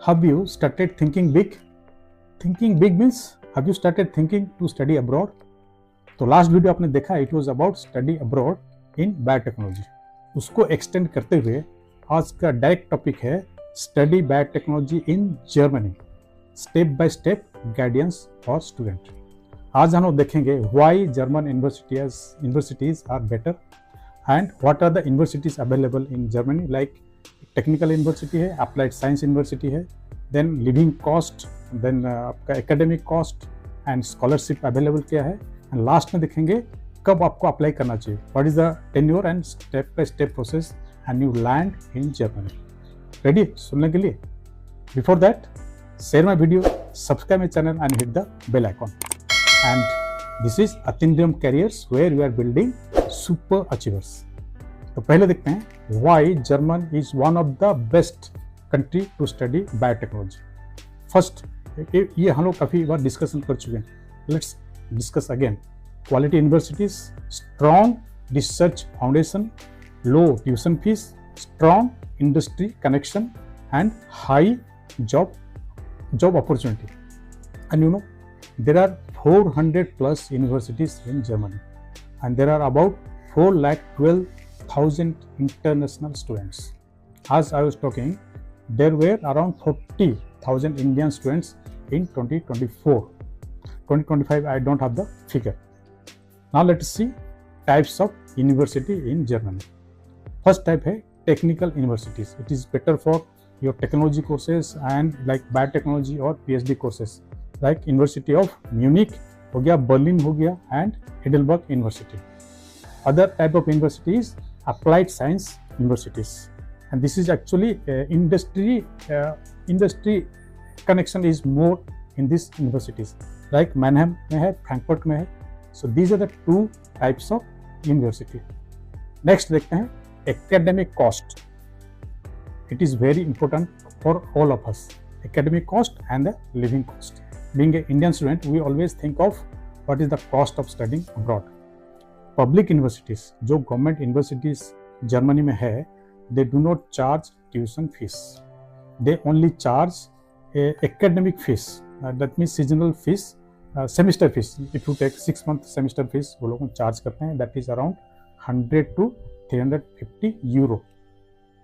Have you started thinking big? Thinking big means have you started thinking to study abroad? तो last video आपने देखा, it was about study abroad in biotechnology. उसको extend करते हुए आज का direct topic है study biotechnology in Germany, step by step guidance for student. आज हम लोग देखेंगे why German universities are better and what are the universities available in Germany, like technical university है, अप्लाइड साइंस यूनिवर्सिटी है, then living cost, then आपका academic cost and scholarship available क्या है, and last में देखेंगे कब आपको अप्लाई करना चाहिए, what is the tenure and step by step process and you land in Germany. Ready सुनने के लिए? Before that share my video, subscribe my channel and hit the bell icon. And this is Atindriyam careers where we are building super achievers. तो पहले देखते हैं why German is one of the best country to study biotechnology. First, ये हम लोग काफ़ी बार discussion कर चुके हैं, let's discuss again. Quality universities, strong research foundation, low tuition fees, strong industry connection and high job opportunity. And you know, there are 400 plus universities in Germany and there are about 4,12,000 international students. As I was talking, there were around 40,000 Indian students in 2024. 2025, I don't have the figure. Now let's see types of university in Germany. First type है technical universities. It is better for your technology courses and like biotechnology or PhD courses, like University of Munich हो गया, Berlin हो गया, and Heidelberg University. Other type of universities, applied science universities, and this is actually industry connection is more in these universities, like Mannheim में है, Frankfurt में है. So these are the two types of university. Next देखते हैं academic cost. It is very important for all of us, academic cost and the living cost. Being an Indian student, we always think of what is the cost of studying abroad. Public universities, जो government universities Germany में है, they do not charge tuition fees. They only charge a academic fees. That means seasonal fees, semester fees. If you take 6 month semester fees, वो लोग charge करते हैं. That is around 100 to 350 euro.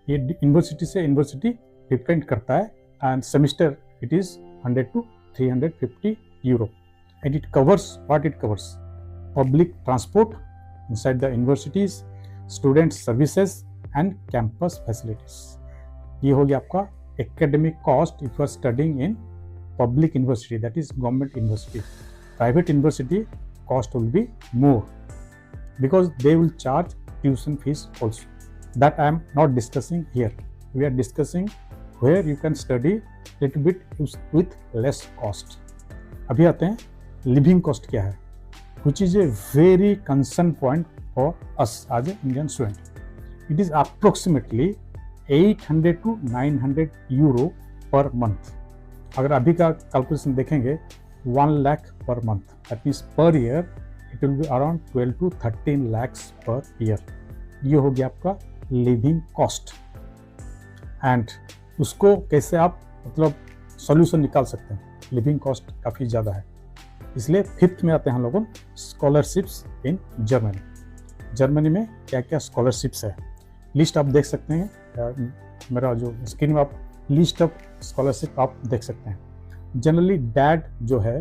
ये university से university depend करता है and semester it is 100 to 350 euro and it covers what it covers public transport inside the universities, student services and campus facilities. ये हो गया आपका academic cost if you are studying in public university, that is government university. Private university cost will be more because they will charge tuition fees also. That I am not discussing here. We are discussing where you can study little bit with less cost. अभी आते हैं living cost क्या है, which is a very concern point for us as an Indian student. It is approximately 800 to 900 euro per month. अगर अभी का calculation देखेंगे 1 lakh per month. That means per year it will be around 12 to 13 lakhs per year. ये हो गया आपका living cost and उसको कैसे आप मतलब सॉल्यूशन निकाल सकते हैं. लिविंग कॉस्ट काफ़ी ज़्यादा है, इसलिए फिफ्थ में आते हैं हम लोगों स्कॉलरशिप्स इन जर्मनी. जर्मनी में क्या क्या स्कॉलरशिप्स है, लिस्ट आप देख सकते हैं. मेरा जो स्क्रीन में आप लिस्ट ऑफ स्कॉलरशिप आप देख सकते हैं. जनरली डैड जो है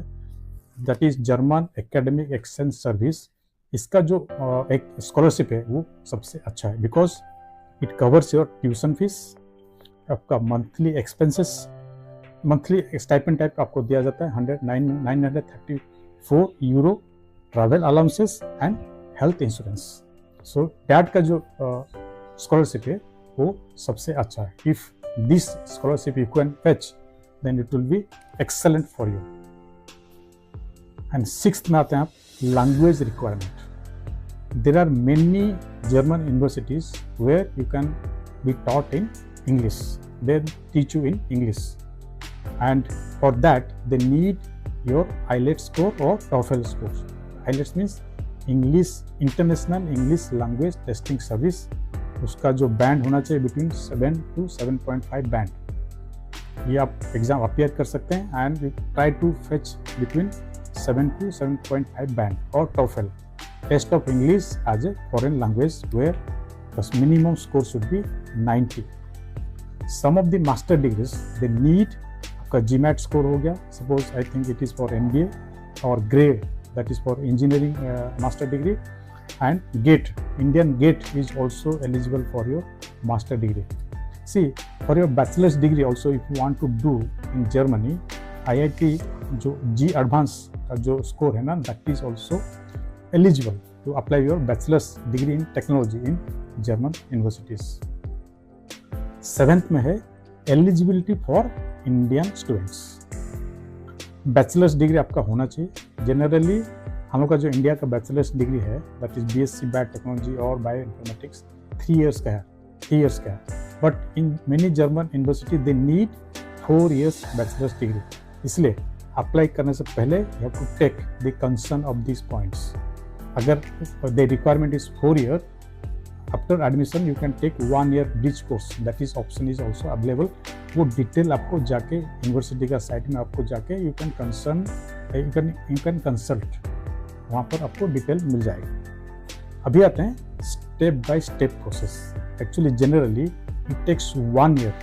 that is German academic exchange service, इसका जो एक स्कॉलरशिप है वो सबसे अच्छा है because it covers your tuition fees, आपका monthly expenses, monthly stipend type आपको दिया जाता है 934 euro, travel allowances and health insurance. So DAAD का जो स्कॉलरशिप है वो सबसे अच्छा है. If this scholarship you can fetch then it will be excellent for you. And sixth में आते हैं आप language requirement. There are many German universities where you can be taught in English. They teach you in English, and for that they need your IELTS score or TOEFL score. IELTS means English International English Language Testing Service. उसका जो band होना चाहिए between 7 to 7.5 band. ये आप exam appear कर सकते हैं and you try to fetch between 7 to 7.5 band और TOEFL test of English as a foreign language where the minimum score should be 90. Some of the master degrees they need आपका GMAT score हो गया, suppose I think it is for MBA, और GRE that is for engineering master degree, and GATE, Indian GATE is also eligible for your master degree. See, for your bachelor's degree also if you want to do in Germany, IIT जो G Advanced का जो score है ना, that is also eligible to apply your bachelor's degree in technology in German universities. 7th में है eligibility for Indian students. Bachelors degree आपका होना चाहिए। जनरली हम लोग का जो इंडिया का बैचलर्स डिग्री है दैट इज BSc बायोटेक्नोलॉजी और बायो इन्फॉर्मेटिक्स 3 years का है, but in many German university they need 4 years bachelors degree. इसलिए अप्लाई करने से पहले you have to take the concern of this points. अगर the requirement is 4 year, after admission you can take 1 year bridge course, that is option is also available. वो detail आपको जाके university का site में आपको जाके यू कैन कंसल्ट, वहाँ पर आपको डिटेल मिल जाएगी। अभी आते हैं step by step process. Actually generally it takes 1 year।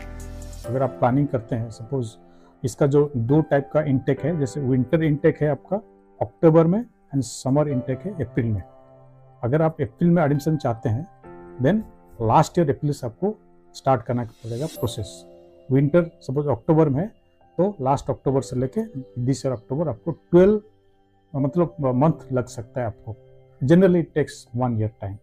अगर आप प्लानिंग करते हैं, सपोज इसका जो 2 टाइप का इनटेक है, जैसे विंटर इनटेक है आपका अक्टूबर में एंड समर इनटेक है अप्रैल में। अगर आप अप्रैल में एडमिशन चाहते हैं देन लास्ट ईयर अप्रैल से आपको स्टार्ट करना पड़ेगा प्रोसेस। विंटर सपोज अक्टूबर में है तो लास्ट अक्टूबर से लेके दिस ईयर अक्टूबर आपको 12 मतलब मंथ लग सकता है आपको। Generally it takes 1 year time.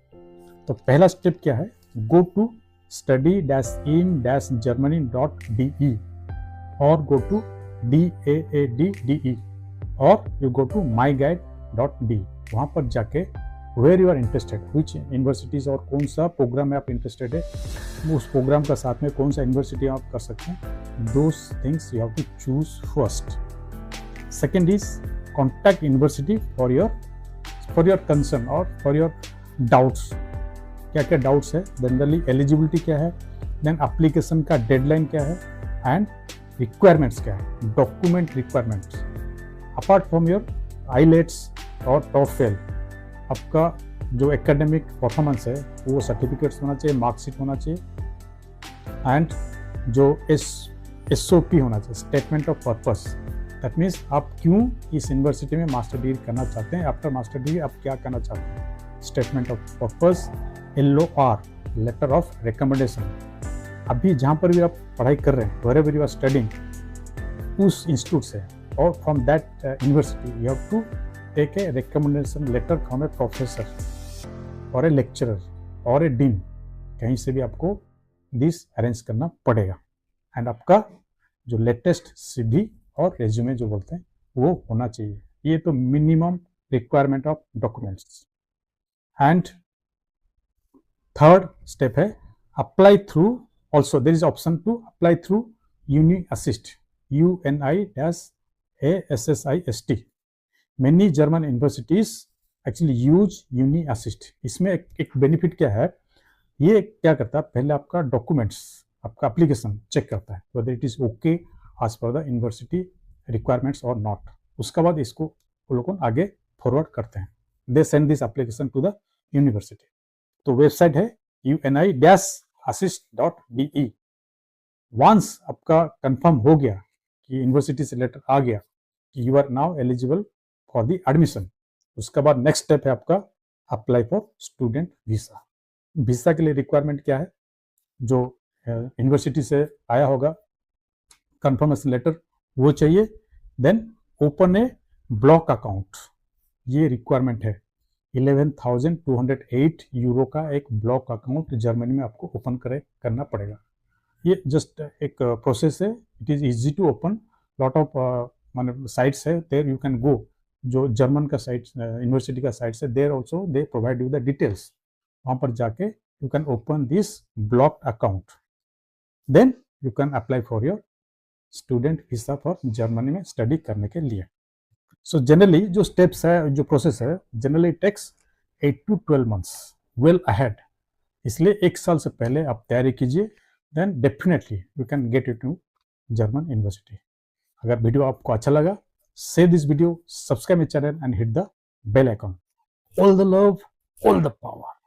तो पहला स्टेप क्या है, गो टू study-in-germany.de और गो टू DAADDE और यू गो टू myguide.de। वहाँ पर जाके where you are interested, which universities और कौन सा प्रोग्राम में आप इंटरेस्टेड है, उस प्रोग्राम का साथ में कौन सा यूनिवर्सिटी आप कर सकते हैं, those things you have to choose first. Second is contact university for your concern और फॉर योर डाउट्स। क्या क्या डाउट्स है, जनरली एलिजिबिलिटी क्या है, देन एप्लीकेशन का डेडलाइन क्या है, एंड रिक्वायरमेंट्स क्या है, document requirements. Apart from your IELTS और टॉफेल, आपका जो एकेडमिक परफॉर्मेंस है वो सर्टिफिकेट्स होना चाहिए, मार्कशीट होना चाहिए, एंड जो SOP होना चाहिए, statement of purpose. That means आप क्यों इस यूनिवर्सिटी में मास्टर डिग्री करना चाहते हैं, आफ्टर मास्टर डिग्री आप क्या करना चाहते हैं, statement of purpose, LOR, letter of recommendation. अभी जहाँ पर भी आप पढ़ाई कर रहे हैं, wherever you are studying, उस इंस्टीट्यूट से और from that university you have to take a recommendation letter from a professor और ए लेक्चरर और ए डीन, कहीं से भी आपको दिस अरेंज करना पड़ेगा। एंड आपका जो लेटेस्ट CV और रेज्यूमे जो बोलते हैं वो होना चाहिए। ये तो minimum requirement of documents. And third step है apply through, also there is option to apply through UniAssist, UNI-ASSIST। Many German universities actually use UniAssist। इसमें एक बेनिफिट क्या है, ये क्या करता है, पहले आपका डॉक्यूमेंट्स, आपका एप्लीकेशन चेक करता है whether it is okay as per the university requirements or not। उसके बाद इसको वो लोग आगे फॉरवर्ड करते हैं, they send this application to the university. तो वेबसाइट है UNI-assist.de। वंस आपका कंफर्म हो गया कि यूनिवर्सिटी से लेटर आ गया कि you are now eligible for the admission, उसके बाद नेक्स्ट स्टेप है आपका apply for student visa. Visa के लिए रिक्वायरमेंट क्या है, जो यूनिवर्सिटी से आया होगा कंफर्मेशन लेटर वो चाहिए, देन ओपन ए ब्लॉक अकाउंट, ये रिक्वायरमेंट है। 11,208 यूरो का एक ब्लॉक अकाउंट जर्मनी में आपको ओपन करना पड़ेगा। ये जस्ट एक प्रोसेस है, it is easy to open, lot of माने साइट्स है, देयर यू कैन गो। जो जर्मन का साइट यूनिवर्सिटी का साइट्स है, there also they provide you the details, वहाँ पर जाके you can open this block account, then you can apply for your student visa for Germany में study करने के लिए। सो जनरली जो स्टेप्स है, जो प्रोसेस है, generally takes 8 to 12 months well ahead. इसलिए 1 साल से पहले आप तैयारी कीजिए, then definitely you can get it to German university. अगर वीडियो आपको अच्छा लगा, share this video, subscribe my channel and hit the bell icon. All the love, all the power.